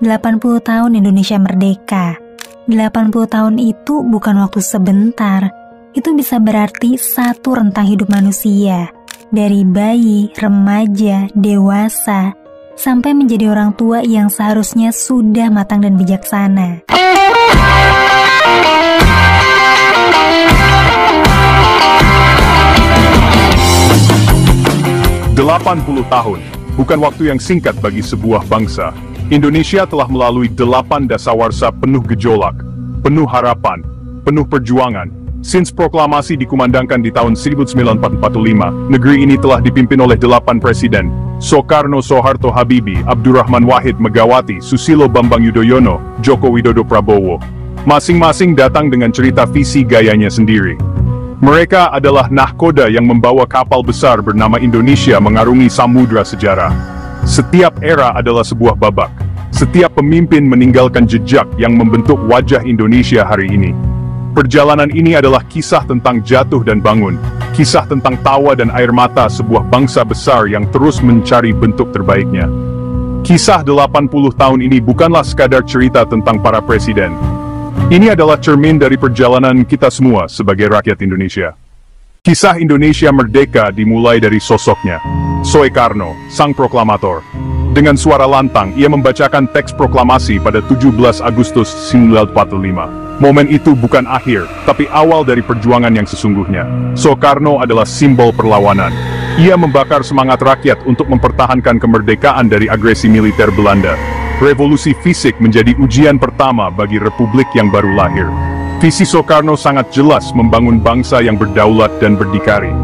80 tahun Indonesia merdeka. 80 tahun itu bukan waktu sebentar. Itu bisa berarti satu rentang hidup manusia. Dari bayi, remaja, dewasa, sampai menjadi orang tua yang seharusnya sudah matang dan bijaksana. 80 tahun, bukan waktu yang singkat bagi sebuah bangsa. Indonesia telah melalui 8 dasawarsa penuh gejolak, penuh harapan, penuh perjuangan. Since proklamasi dikumandangkan di tahun 1945, negeri ini telah dipimpin oleh 8 presiden: Soekarno, Soeharto, Habibie, Abdurrahman Wahid, Megawati, Susilo Bambang Yudhoyono, Joko Widodo, Prabowo. Masing-masing datang dengan cerita visi gayanya sendiri. Mereka adalah nahkoda yang membawa kapal besar bernama Indonesia mengarungi samudra sejarah. Setiap era adalah sebuah babak. Setiap pemimpin meninggalkan jejak yang membentuk wajah Indonesia hari ini. Perjalanan ini adalah kisah tentang jatuh dan bangun, kisah tentang tawa dan air mata sebuah bangsa besar yang terus mencari bentuk terbaiknya. Kisah 80 tahun ini bukanlah sekadar cerita tentang para presiden. Ini adalah cermin dari perjalanan kita semua sebagai rakyat Indonesia. Kisah Indonesia merdeka dimulai dari sosoknya, Soekarno, sang proklamator. Dengan suara lantang, ia membacakan teks proklamasi pada 17 Agustus 1945. Momen itu bukan akhir, tapi awal dari perjuangan yang sesungguhnya. Soekarno adalah simbol perlawanan. Ia membakar semangat rakyat untuk mempertahankan kemerdekaan dari agresi militer Belanda. Revolusi fisik menjadi ujian pertama bagi republik yang baru lahir. Visi Soekarno sangat jelas membangun bangsa yang berdaulat dan berdikari.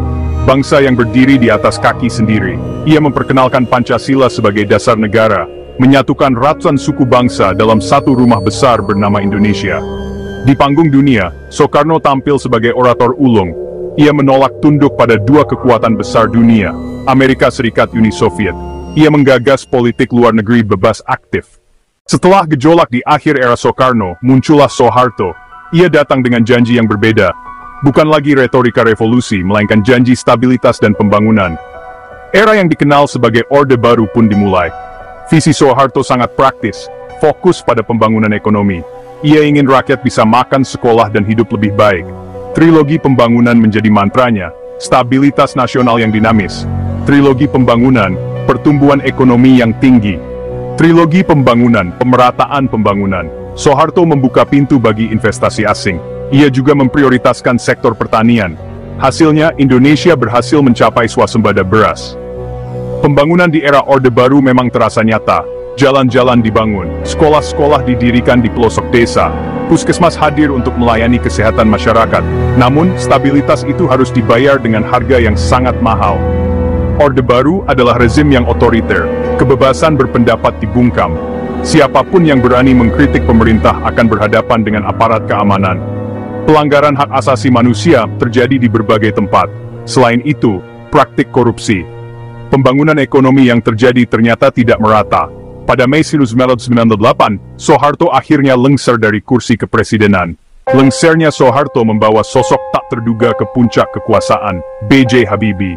Bangsa yang berdiri di atas kaki sendiri. Ia memperkenalkan Pancasila sebagai dasar negara, menyatukan ratusan suku bangsa dalam satu rumah besar bernama Indonesia. Di panggung dunia, Soekarno tampil sebagai orator ulung. Ia menolak tunduk pada dua kekuatan besar dunia, Amerika Serikat, Uni Soviet. Ia menggagas politik luar negeri bebas aktif. Setelah gejolak di akhir era Soekarno, muncullah Soeharto. Ia datang dengan janji yang berbeda. Bukan lagi retorika revolusi, melainkan janji stabilitas dan pembangunan. Era yang dikenal sebagai Orde Baru pun dimulai. Visi Soeharto sangat praktis, fokus pada pembangunan ekonomi. Ia ingin rakyat bisa makan, sekolah, dan hidup lebih baik. Trilogi pembangunan menjadi mantranya, stabilitas nasional yang dinamis. Trilogi pembangunan, pertumbuhan ekonomi yang tinggi. Trilogi pembangunan, pemerataan pembangunan. Soeharto membuka pintu bagi investasi asing. Ia juga memprioritaskan sektor pertanian. Hasilnya, Indonesia berhasil mencapai swasembada beras. Pembangunan di era Orde Baru memang terasa nyata. Jalan-jalan dibangun, sekolah-sekolah didirikan di pelosok desa, puskesmas hadir untuk melayani kesehatan masyarakat. Namun, stabilitas itu harus dibayar dengan harga yang sangat mahal. Orde Baru adalah rezim yang otoriter, kebebasan berpendapat dibungkam. Siapapun yang berani mengkritik pemerintah akan berhadapan dengan aparat keamanan. Pelanggaran hak asasi manusia terjadi di berbagai tempat. Selain itu, praktik korupsi. Pembangunan ekonomi yang terjadi ternyata tidak merata. Pada Mei 1998, Soeharto akhirnya lengser dari kursi kepresidenan. Lengsernya Soeharto membawa sosok tak terduga ke puncak kekuasaan, B.J. Habibie.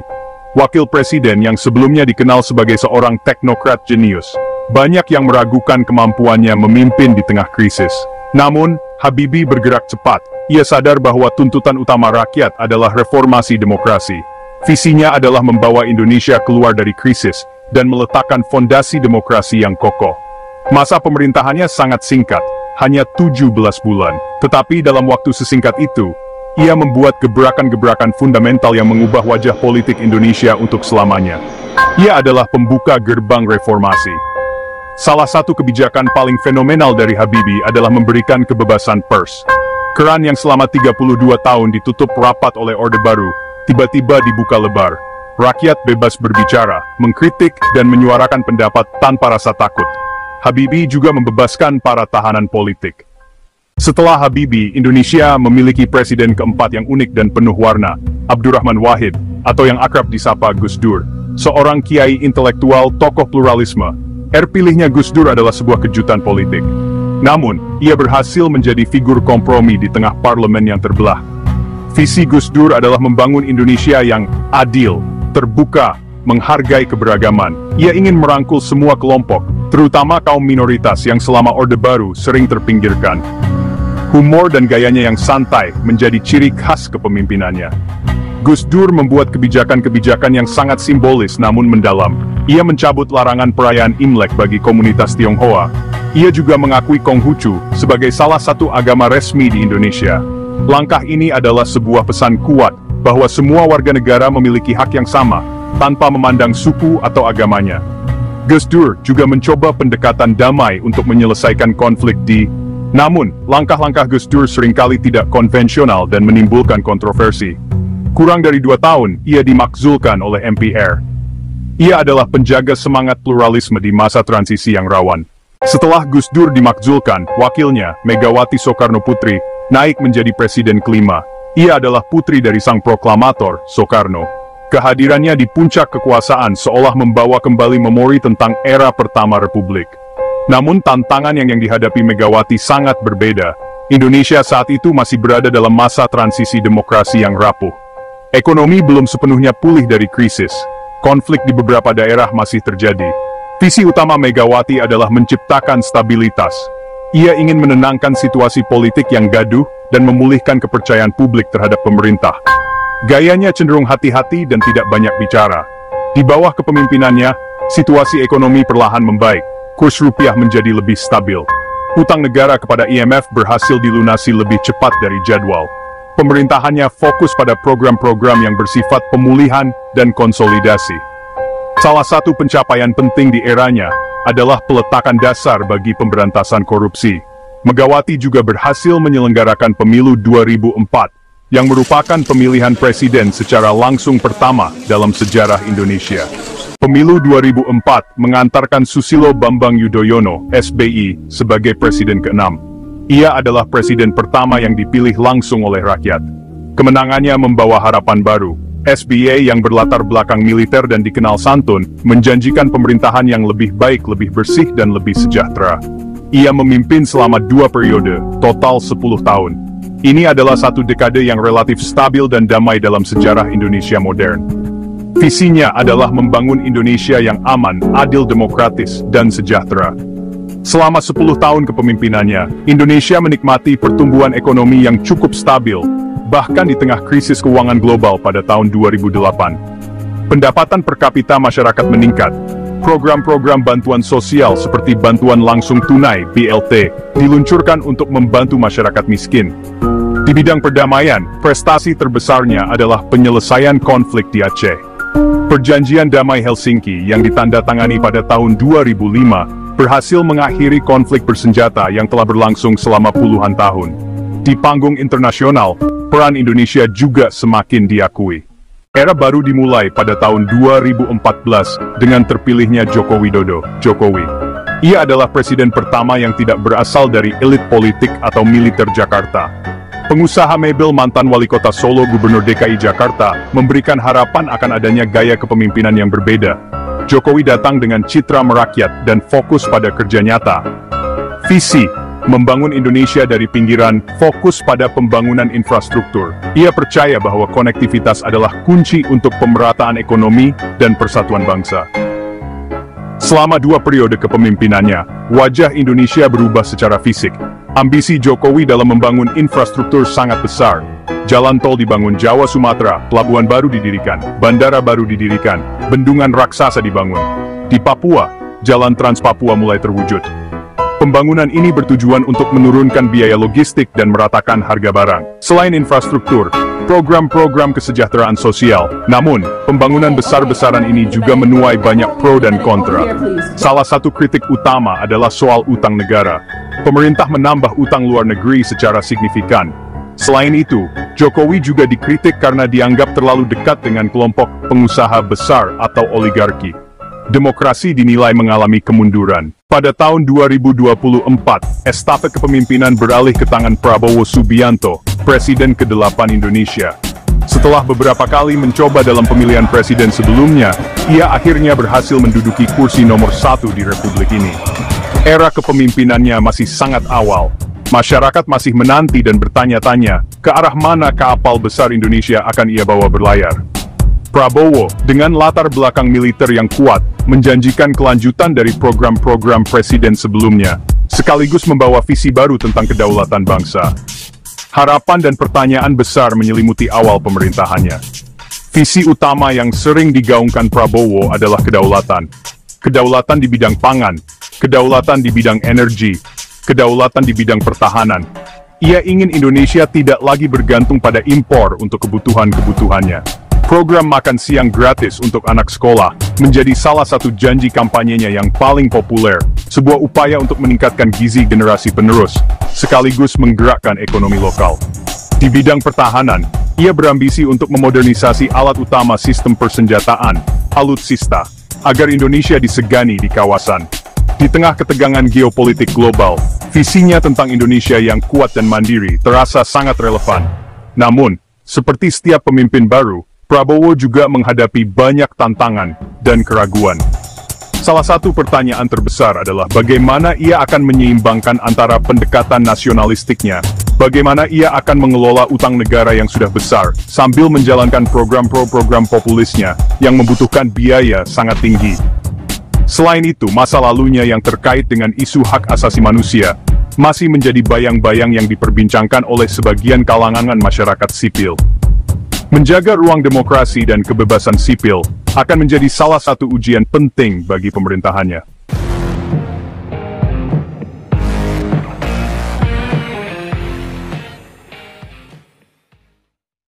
Wakil presiden yang sebelumnya dikenal sebagai seorang teknokrat jenius. Banyak yang meragukan kemampuannya memimpin di tengah krisis. Namun, Habibie bergerak cepat. Ia sadar bahwa tuntutan utama rakyat adalah reformasi demokrasi. Visinya adalah membawa Indonesia keluar dari krisis dan meletakkan fondasi demokrasi yang kokoh. Masa pemerintahannya sangat singkat, hanya 17 bulan. Tetapi dalam waktu sesingkat itu, ia membuat gebrakan-gebrakan fundamental yang mengubah wajah politik Indonesia untuk selamanya. Ia adalah pembuka gerbang reformasi. Salah satu kebijakan paling fenomenal dari Habibie adalah memberikan kebebasan pers. Keran yang selama 32 tahun ditutup rapat oleh Orde Baru, tiba-tiba dibuka lebar. Rakyat bebas berbicara, mengkritik, dan menyuarakan pendapat tanpa rasa takut. Habibie juga membebaskan para tahanan politik. Setelah Habibie, Indonesia memiliki presiden keempat yang unik dan penuh warna, Abdurrahman Wahid, atau yang akrab disapa Gus Dur. Seorang kiai intelektual, tokoh pluralisme. Pilihnya Gus Dur adalah sebuah kejutan politik. Namun, ia berhasil menjadi figur kompromi di tengah parlemen yang terbelah. Visi Gus Dur adalah membangun Indonesia yang adil, terbuka, menghargai keberagaman. Ia ingin merangkul semua kelompok, terutama kaum minoritas yang selama Orde Baru sering terpinggirkan. Humor dan gayanya yang santai menjadi ciri khas kepemimpinannya. Gus Dur membuat kebijakan-kebijakan yang sangat simbolis namun mendalam. Ia mencabut larangan perayaan Imlek bagi komunitas Tionghoa. Ia juga mengakui Konghucu sebagai salah satu agama resmi di Indonesia. Langkah ini adalah sebuah pesan kuat bahwa semua warga negara memiliki hak yang sama, tanpa memandang suku atau agamanya. Gus Dur juga mencoba pendekatan damai untuk menyelesaikan konflik namun, langkah-langkah Gus Dur seringkali tidak konvensional dan menimbulkan kontroversi. Kurang dari 2 tahun, ia dimakzulkan oleh MPR. Ia adalah penjaga semangat pluralisme di masa transisi yang rawan. Setelah Gus Dur dimakzulkan, wakilnya, Megawati Soekarnoputri, naik menjadi presiden kelima. Ia adalah putri dari sang proklamator, Soekarno. Kehadirannya di puncak kekuasaan seolah membawa kembali memori tentang era pertama Republik. Namun tantangan yang dihadapi Megawati sangat berbeda. Indonesia saat itu masih berada dalam masa transisi demokrasi yang rapuh. Ekonomi belum sepenuhnya pulih dari krisis. Konflik di beberapa daerah masih terjadi. Visi utama Megawati adalah menciptakan stabilitas. Ia ingin menenangkan situasi politik yang gaduh dan memulihkan kepercayaan publik terhadap pemerintah. Gayanya cenderung hati-hati dan tidak banyak bicara. Di bawah kepemimpinannya, situasi ekonomi perlahan membaik. Kurs rupiah menjadi lebih stabil. Utang negara kepada IMF berhasil dilunasi lebih cepat dari jadwal. Pemerintahannya fokus pada program-program yang bersifat pemulihan dan konsolidasi. Salah satu pencapaian penting di eranya adalah peletakan dasar bagi pemberantasan korupsi. Megawati juga berhasil menyelenggarakan pemilu 2004, yang merupakan pemilihan presiden secara langsung pertama dalam sejarah Indonesia. Pemilu 2004 mengantarkan Susilo Bambang Yudhoyono, SBY, sebagai presiden ke-6. Ia adalah presiden pertama yang dipilih langsung oleh rakyat. Kemenangannya membawa harapan baru. SBY yang berlatar belakang militer dan dikenal santun, menjanjikan pemerintahan yang lebih baik, lebih bersih, dan lebih sejahtera. Ia memimpin selama 2 periode, total 10 tahun. Ini adalah satu dekade yang relatif stabil dan damai dalam sejarah Indonesia modern. Visinya adalah membangun Indonesia yang aman, adil, demokratis, dan sejahtera. Selama 10 tahun kepemimpinannya, Indonesia menikmati pertumbuhan ekonomi yang cukup stabil, bahkan di tengah krisis keuangan global pada tahun 2008. Pendapatan per kapita masyarakat meningkat. Program-program bantuan sosial seperti bantuan langsung tunai (BLT) diluncurkan untuk membantu masyarakat miskin. Di bidang perdamaian, prestasi terbesarnya adalah penyelesaian konflik di Aceh. Perjanjian Damai Helsinki yang ditandatangani pada tahun 2005 berhasil mengakhiri konflik bersenjata yang telah berlangsung selama puluhan tahun. Di panggung internasional, peran Indonesia juga semakin diakui. Era baru dimulai pada tahun 2014 dengan terpilihnya Joko Widodo, Jokowi. Ia adalah presiden pertama yang tidak berasal dari elit politik atau militer Jakarta. Pengusaha mebel mantan wali kota Solo Gubernur DKI Jakarta memberikan harapan akan adanya gaya kepemimpinan yang berbeda. Jokowi datang dengan citra merakyat dan fokus pada kerja nyata. Visi, membangun Indonesia dari pinggiran, fokus pada pembangunan infrastruktur. Ia percaya bahwa konektivitas adalah kunci untuk pemerataan ekonomi dan persatuan bangsa. Selama 2 periode kepemimpinannya, wajah Indonesia berubah secara fisik. Ambisi Jokowi dalam membangun infrastruktur sangat besar. Jalan tol dibangun Jawa-Sumatera, pelabuhan baru didirikan, bandara baru didirikan, bendungan raksasa dibangun. Di Papua, jalan Trans Papua mulai terwujud. Pembangunan ini bertujuan untuk menurunkan biaya logistik dan meratakan harga barang. Selain infrastruktur, program-program kesejahteraan sosial, namun, pembangunan besar-besaran ini juga menuai banyak pro dan kontra. Salah satu kritik utama adalah soal utang negara. Pemerintah menambah utang luar negeri secara signifikan. Selain itu, Jokowi juga dikritik karena dianggap terlalu dekat dengan kelompok pengusaha besar atau oligarki. Demokrasi dinilai mengalami kemunduran. Pada tahun 2024, estafet kepemimpinan beralih ke tangan Prabowo Subianto, Presiden ke-8 Indonesia. Setelah beberapa kali mencoba dalam pemilihan presiden sebelumnya, ia akhirnya berhasil menduduki kursi nomor 1 di Republik ini. Era kepemimpinannya masih sangat awal. Masyarakat masih menanti dan bertanya-tanya, ke arah mana kapal besar Indonesia akan ia bawa berlayar. Prabowo, dengan latar belakang militer yang kuat, menjanjikan kelanjutan dari program-program presiden sebelumnya, sekaligus membawa visi baru tentang kedaulatan bangsa. Harapan dan pertanyaan besar menyelimuti awal pemerintahannya. Visi utama yang sering digaungkan Prabowo adalah kedaulatan. Kedaulatan di bidang pangan, kedaulatan di bidang energi, kedaulatan di bidang pertahanan. Ia ingin Indonesia tidak lagi bergantung pada impor untuk kebutuhan-kebutuhannya. Program makan siang gratis untuk anak sekolah menjadi salah satu janji kampanyenya yang paling populer, sebuah upaya untuk meningkatkan gizi generasi penerus, sekaligus menggerakkan ekonomi lokal. Di bidang pertahanan, ia berambisi untuk memodernisasi alat utama sistem persenjataan, alutsista, agar Indonesia disegani di kawasan. Di tengah ketegangan geopolitik global, visinya tentang Indonesia yang kuat dan mandiri terasa sangat relevan. Namun, seperti setiap pemimpin baru, Prabowo juga menghadapi banyak tantangan dan keraguan. Salah satu pertanyaan terbesar adalah bagaimana ia akan menyeimbangkan antara pendekatan nasionalistiknya, bagaimana ia akan mengelola utang negara yang sudah besar, sambil menjalankan program populisnya yang membutuhkan biaya sangat tinggi. Selain itu, masa lalunya yang terkait dengan isu hak asasi manusia masih menjadi bayang-bayang yang diperbincangkan oleh sebagian kalangan masyarakat sipil. Menjaga ruang demokrasi dan kebebasan sipil akan menjadi salah satu ujian penting bagi pemerintahannya.